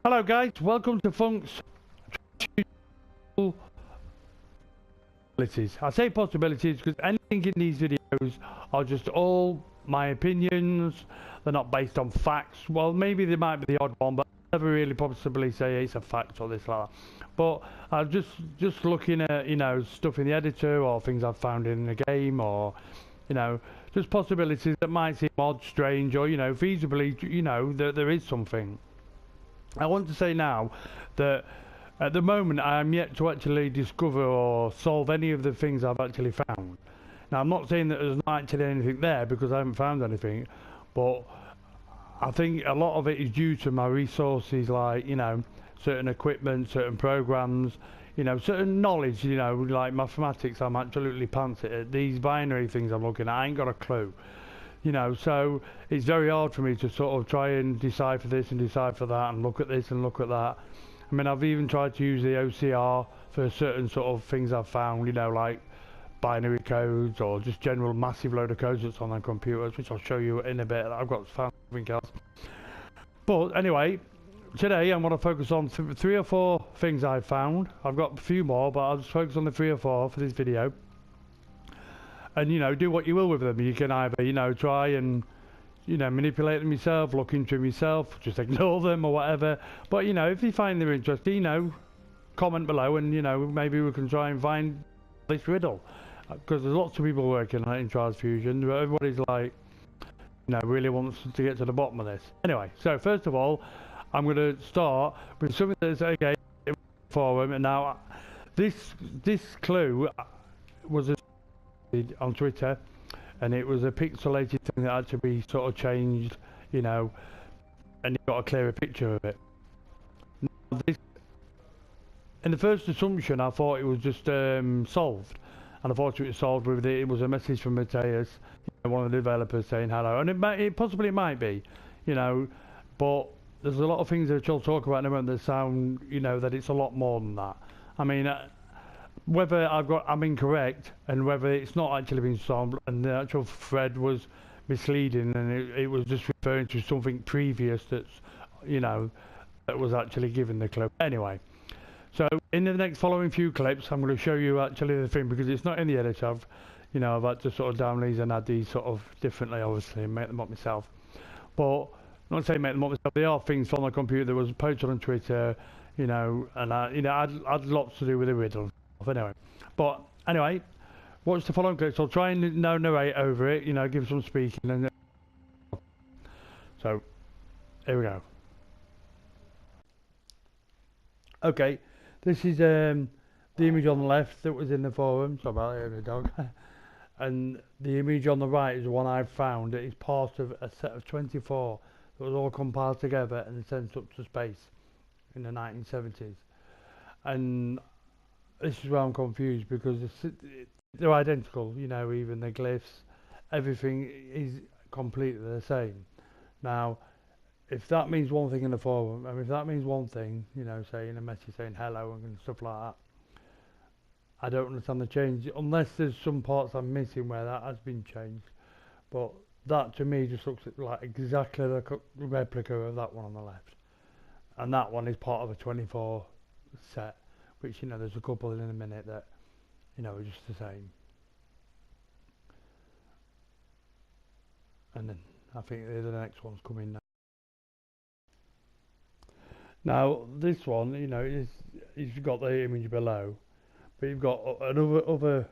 Hello guys, welcome to Funk's possibilities. I say possibilities because anything in these videos are just all my opinions. They're not based on facts. Well, maybe they might be the odd one, but I never really possibly say it's a fact or this like that. But I'm just looking at, you know, stuff in the editor or things I've found in the game, or, you know, just possibilities that might seem odd, strange, or, you know, feasibly, you know, that there is something. I want to say now that at the moment I am yet to actually discover or solve any of the things I've actually found. Now, I'm not saying that there's not actually anything there because I haven't found anything, but I think a lot of it is due to my resources, like, you know, certain equipment, certain programs, you know, certain knowledge, you know, like mathematics. I'm absolutely pants at it. These binary things I'm looking at, I ain't got a clue. You know, so it's very hard for me to sort of try and decipher this and decipher that and look at this and look at that. I mean, I've even tried to use the OCR for certain sort of things I've found, you know, like binary codes or just general massive load of codes that's on their computers, which I'll show you in a bit. I've got found something else. But anyway, today I'm going to focus on three or four things I've found. I've got a few more, but I'll just focus on the 3 or 4 for this video. And, you know, do what you will with them. You can either, you know, try and, you know, manipulate them yourself, look into them yourself, just ignore them or whatever. But, you know, if you find them interesting, you know, comment below and, you know, maybe we can try and find this riddle. Because there's lots of people working on it in Trials Fusion, but everybody's like, you know, really wants to get to the bottom of this. Anyway, so first of all, I'm going to start with something that's, again, in the forum. And now, this clue was on Twitter, and it was a pixelated thing that had to be sort of changed, you know, and you got a clearer picture of it. Now, this, in the first assumption, I thought it was just solved, and I thought it was solved with it was a message from Mateus, you know, one of the developers, saying hello, and it possibly might be, you know, but there's a lot of things that I'll talk about in a moment that sound, you know, that it's a lot more than that. I mean, whether I'm incorrect and whether it's not actually been solved and the actual thread was misleading and it was just referring to something previous that's, you know, that was actually given the clue. Anyway, so in the next following few clips I'm going to show you actually the thing, because it's not in the editor. I've had to sort of download these and add these sort of differently, obviously, and make them up myself. But I'm not saying make them up myself, they are things from the computer that was posted on Twitter, you know, and I had lots to do with the riddle. Anyway, but anyway, watch the following clips. I'll try and narrate over it, you know, give some speaking, and so here we go. Okay, this is the image on the left that was in the forum. Sorry about that, the dog. And the image on the right is the one I've found. It is part of a set of 24 that was all compiled together and sent up to space in the 1970s. And this is where I'm confused, because they're identical, you know, even the glyphs, everything is completely the same. Now, if that means one thing in the forum, and if that means one thing, you know, saying a message saying hello and stuff like that, I don't understand the change, unless there's some parts I'm missing where that has been changed. But that to me just looks like exactly the replica of that one on the left. And that one is part of a 24 set. Which, you know, there's a couple in a minute that, you know, are just the same. And then I think the next one's coming now. Now this one, you know, you've got the image below, but you've got other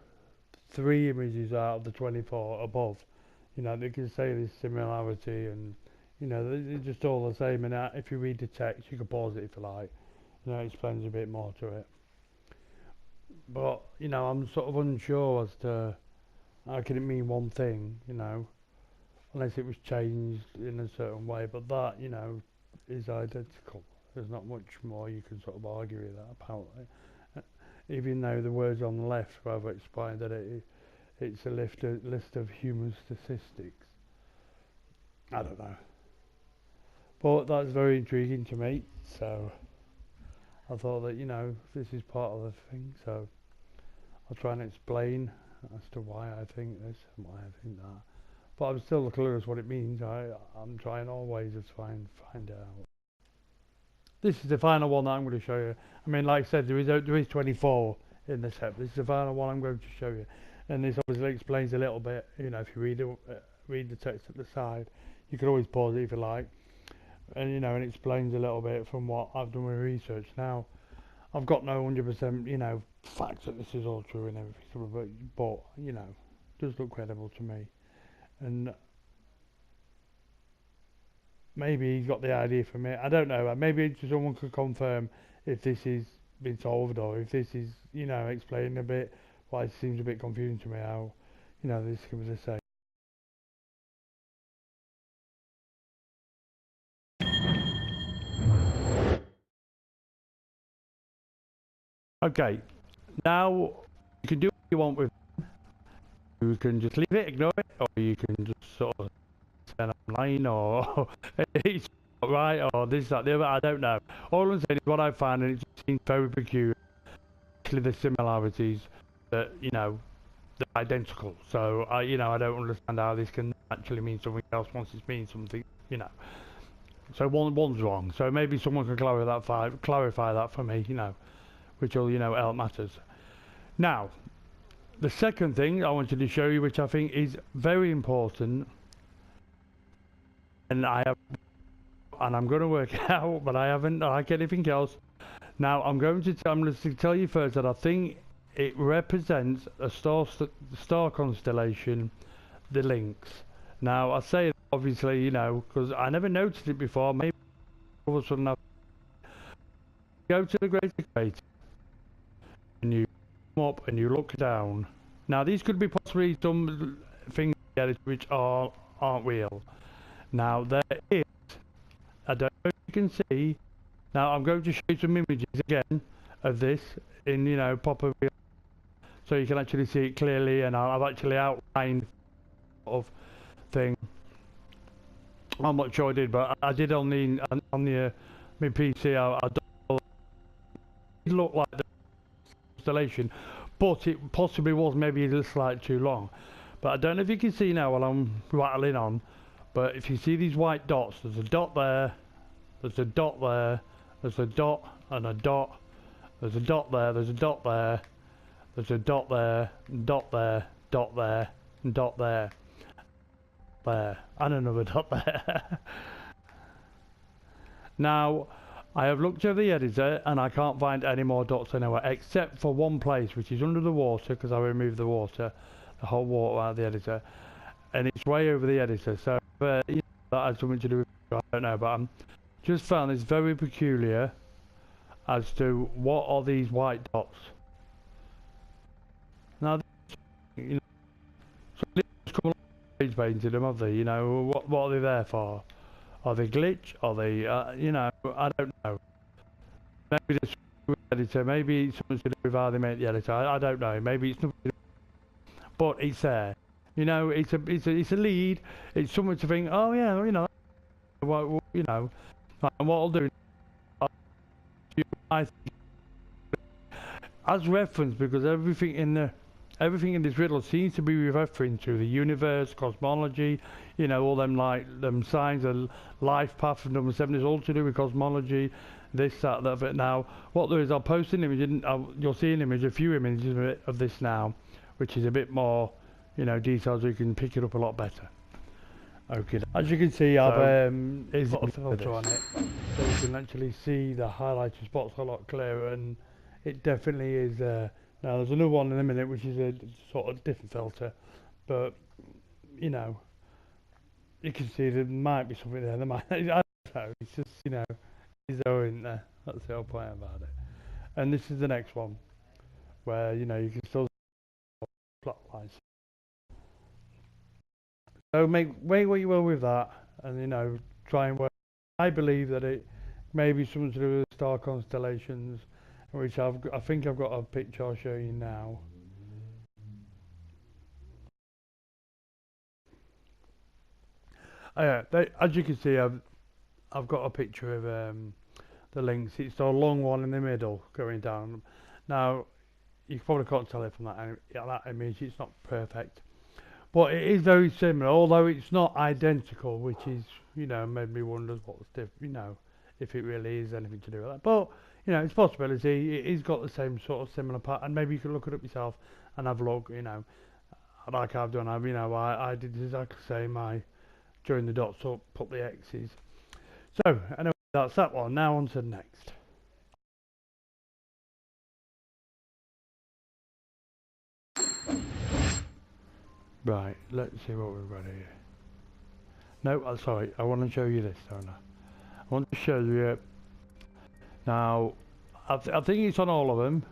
3 images out of the 24 above. You know, they can say there's similarity, and, you know, they're just all the same. And if you read the text, you can pause it if you like. You know, it explains a bit more to it. But, you know, I'm sort of unsure as to how can it mean one thing, you know, unless it was changed in a certain way. But that, you know, is identical. There's not much more you can sort of argue with that, apparently. Even though the words on the left rather explain that it's a list of human statistics. I don't know. But that's very intriguing to me, so I thought that, you know, this is part of the thing, so I'll try and explain as to why I think this and why I think that. But I'm still clueless what it means. I'm trying always to try and find out. this is the final one that I'm going to show you. I mean, like I said, there is 24 in the set. This is the final one I'm going to show you, and this obviously explains a little bit. You know, if you read the text at the side, you can always pause it if you like, and you know, and it explains a little bit from what I've done with research. Now, I've got no 100%, you know, facts that this is all true and everything, but you know, it does look credible to me, and maybe he's got the idea from it. I don't know. Maybe someone could confirm if this is been solved or if this is, you know, explaining a bit why it seems a bit confusing to me how, you know, this was the same. Okay, now you can do what you want with it. You can just leave it, ignore it, or you can just sort of turn online, or it's not right, or this, that, the other. I don't know. All I'm saying is what I found, and it just seems very peculiar. The similarities that, you know, they're identical. So you know, I don't understand how this can actually mean something else once it's mean something, you know. So one's wrong. So maybe someone can clarify that for me, you know, which will, you know, help matters. Now, the second thing I wanted to show you, which I think is very important, and I'm going to work it out, but I haven't like anything else. Now I'm going to tell you first that I think it represents a star constellation, the Lynx. Now I say that obviously, you know, because I never noticed it before. Maybe all of a sudden I go to the greater crater and you come up and you look down. Now these could be possibly some things which aren't real. Now there is, I don't know if you can see. Now I'm going to show you some images again of this in, you know, proper real, so you can actually see it clearly, and I've actually outlined of thing. I'm not sure I did, but I did on the my PC. It looked like the installation, but it possibly was maybe a little slightly too long. But I don't know if you can see now while I'm rattling on, but if you see these white dots, there's a dot there, there's a dot there, there's a dot and a dot, there's a dot there, there's a dot there, there's a dot there, dot there, dot there, and dot there, there, and another dot there. Now, I have looked at the editor and I can't find any more dots anywhere except for one place, which is under the water, because I removed the water, the whole water out of the editor, and it's way over the editor. So you know, that has something to do with, I don't know, but I'm just found this very peculiar as to what are these white dots. Now, you know, somebody's come along and painted them, have they? You know, what are they there for? Are they glitch? Are they, you know, I don't know. Maybe this editor, maybe it's something to do with how they make the editor. I don't know. Maybe it's nothing to do, but it's there. You know, it's a lead. It's something to think. Oh yeah, you know, you know, and what I'll do, I think, as reference, because everything in this riddle seems to be referring to the universe, cosmology, you know, all them like them signs of life path of number 7 is all to do with cosmology, this, that, of it. Now, what there is, I'll post an image, you'll see an image, a few images of this now, which is a bit more, you know, detailed, so you can pick it up a lot better. Okay. As you can see, I've put a filter on it, so you can actually see the highlighted spots a lot clearer, and it definitely is. Now there's another one in a minute, which is a sort of different filter, but you know, you can see there might be something there. There might, I don't know. It's just, you know, it's there, isn't there? That's the whole point about it. And this is the next one, where you know you can still see plot lines. So make what you will with that, and you know, try and work. I believe that it may be something to do with star constellations, which I think I've got a picture I'll show you now. As you can see, I've got a picture of the Lynx. It's the long one in the middle going down. Now, you probably can't tell it from that image. It's not perfect, but it is very similar, although it's not identical, which is, you know, made me wonder what's different. You know, if it really is anything to do with that. But you know, it's a possibility. It's got the same sort of similar pattern. Maybe you could look it up yourself and have a look. You know, like I've done. I did exactly the same. I joined the dots up, put the X's. So anyway, that's that one. Now on to the next. Right, let's see what we've got here. No, sorry, I want to show you this, don't I? I want to show you. Now, I think it's on all of them,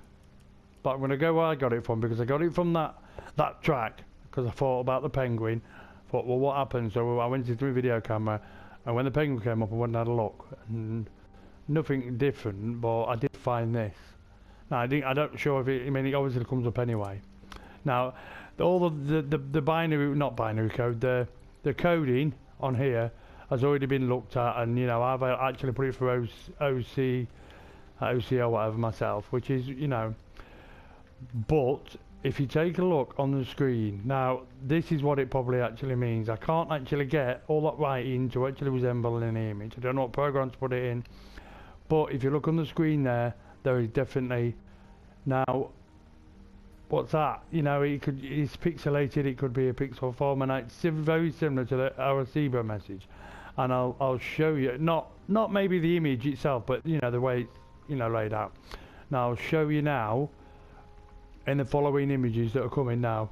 but I'm going to go where I got it from, because I got it from that track, because I thought about the penguin. Thought, well, what happened? So I went into my video camera, and when the penguin came up, I went and had a look, and nothing different, but I did find this. Now, I don't sure if it, I mean, it obviously comes up anyway. Now, all the binary, not binary code, the coding on here has already been looked at, and you know, I've actually put it for OC or whatever myself, which is, you know, but if you take a look on the screen, now this is what it probably actually means. I can't actually get all that writing to actually resemble an image. I don't know what program to put it in, but if you look on the screen there is definitely, now what's that? You know, it's pixelated, it could be a pixel form, and it's very similar to our zebra message. And I'll show you, not maybe the image itself, but you know, the way it's, you know, laid out. Now I'll show you now in the following images that are coming now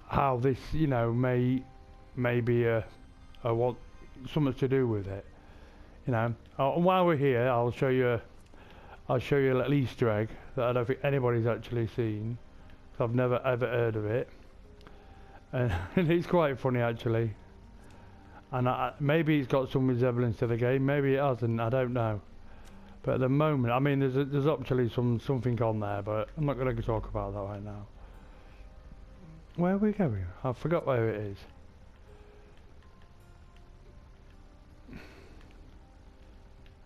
how this, you know, may be a what something to do with it. You know, and while we're here, I'll show you a little Easter egg that I don't think anybody's actually seen, because I've never ever heard of it, and it's quite funny actually. And maybe it's got some resemblance to the game, maybe it hasn't, I don't know. But at the moment, I mean, there's actually something on there, but I'm not going to talk about that right now. Where are we going? I forgot where it is.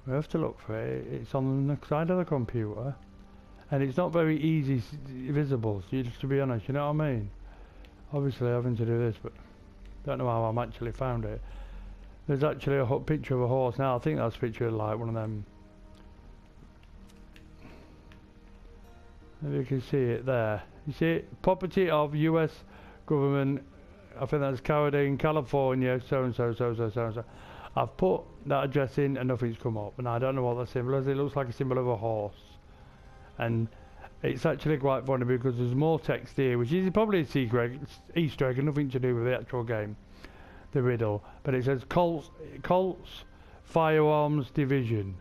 We have to look for it. It's on the side of the computer, and it's not very easy visible, to be honest, you know what I mean? Obviously having to do this, but don't know how I'm actually found it. There's actually a picture of a horse now. I think that's a picture of like one of them. Maybe you can see it there. You see it? Property of US government. I think that's Carradine, California, so and so. I've put that address in and nothing's come up, and I don't know what that symbol is. It looks like a symbol of a horse, and it's actually quite funny because there's more text here, which is probably a secret Easter egg and nothing to do with the actual game, the riddle. But it says Colts Firearms Division,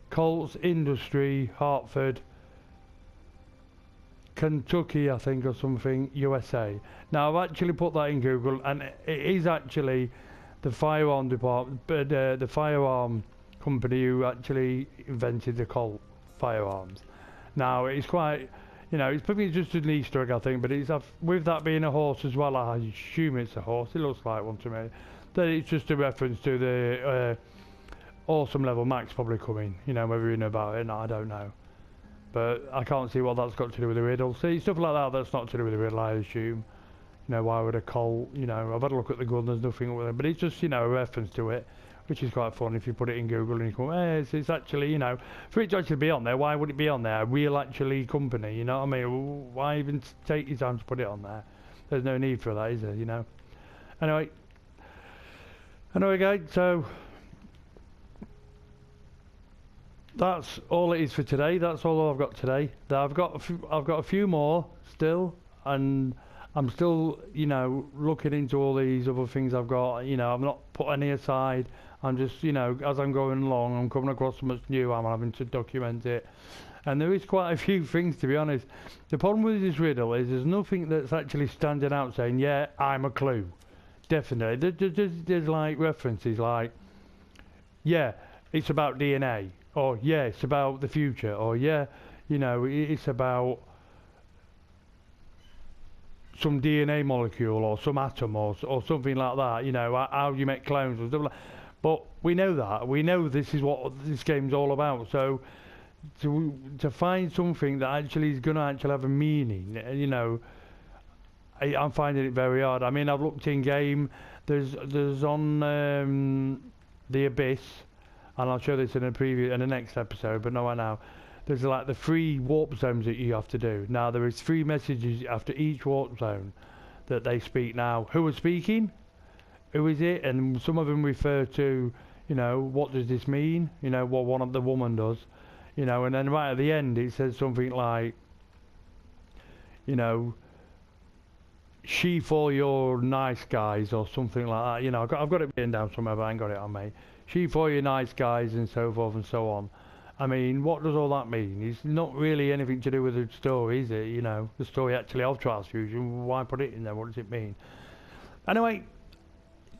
Colts Industry, Hartford, Kentucky, I think, or something, USA. Now I've actually put that in Google, and it is actually the firearm department, but the firearm company who actually invented the Colt firearms. Now it's quite, you know, it's probably just an Easter egg, I think, but it's with that being a horse as well. I assume it's a horse. It looks like one to me. Then it's just a reference to the awesome level max probably coming. You know, whether you know about it or not, I don't know. But I can't see what that's got to do with the riddle. See, stuff like that, that's not to do with the riddle, I assume. You know, why would a Colt, you know, I've had a look at the gun, there's nothing with it, but it's just, you know, a reference to it, which is quite fun if you put it in Google and you go, hey, it's actually, you know, for it to actually be on there, why would it be on there? A real actually company, you know what I mean? Why even take your time to put it on there? There's no need for that, is there, you know? Anyway, guys, so that's all it is for today. That's all I've got today. I've got a few more still, and I'm still, you know, looking into all these other things I've got. You know, I've not put any aside. I'm just, you know, as I'm going along, I'm coming across so much new. I'm having to document it, and there is quite a few things, to be honest. The problem with this riddle is there's nothing that's actually standing out saying, yeah, I'm a clue. Definitely, there's like references like, yeah, it's about DNA. Or yeah, it's about the future, or yeah, you know, it's about some DNA molecule or some atom or something like that. You know, how you make clones or stuff like that. But we know that. We know this is what this game's all about. So to find something that actually is going to actually have a meaning, you know, I'm finding it very hard. I mean, I've looked in game. There's on the Abyss. and I'll show this in the next episode, but not right now. There's like the 3 warp zones that you have to do. Now there is 3 messages after each warp zone that they speak. Now, who is speaking? Who is it? And some of them refer to, you know, what does this mean? You know, what one of the woman does. You know, and then right at the end it says something like, you know, she for your nice guys or something like that. You know, I've got it written down somewhere, but I ain't got it on me. She for your nice guys and so forth and so on. I mean, what does all that mean? It's not really anything to do with the story, is it? You know, the story actually of Trials Fusion. Why put it in there? What does it mean? Anyway,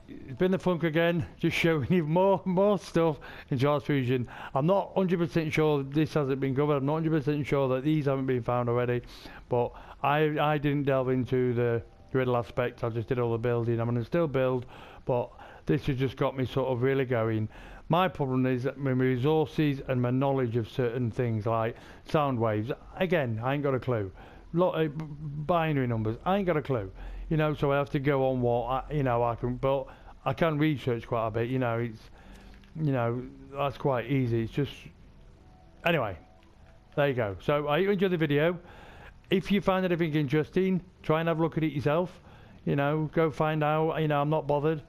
it's been the Funk again, just showing you more stuff in Trials Fusion. I'm not 100% sure this hasn't been covered. I'm not 100% sure that these haven't been found already. But I didn't delve into the Riddle aspect. I just did all the building. I'm going to still build, but this has just got me sort of really going. My problem is that my resources and my knowledge of certain things like sound waves, again, I ain't got a clue. Binary numbers, I ain't got a clue. You know, so I have to go on what, but I can research quite a bit, you know, it's, you know, that's quite easy. It's just, anyway, there you go. So I hope you enjoyed the video. If you find anything interesting, try and have a look at it yourself. You know, go find out, you know, I'm not bothered.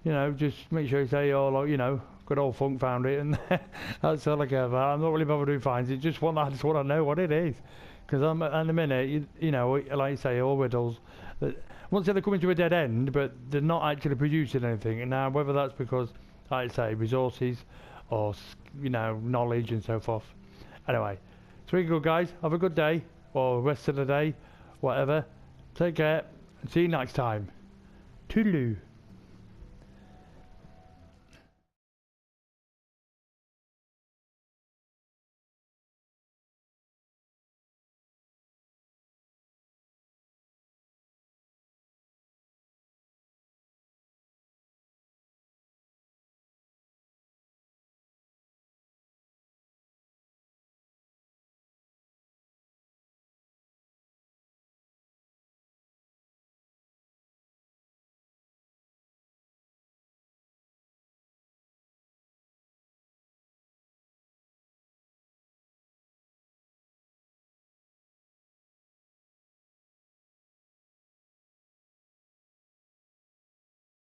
You know, just make sure you say, oh, you know, good old Funk found it, and that's all I care about. I'm not really bothered who finds it. I just want to know what it is, because I'm in a minute, you know, like you say, all riddles. Once they're coming to a dead end, but they're not actually producing anything. And now, whether that's because, like I say, resources, or you know, knowledge and so forth. Anyway, so you go, guys. Have a good day, or rest of the day, whatever. Take care, and see you next time. Toodaloo.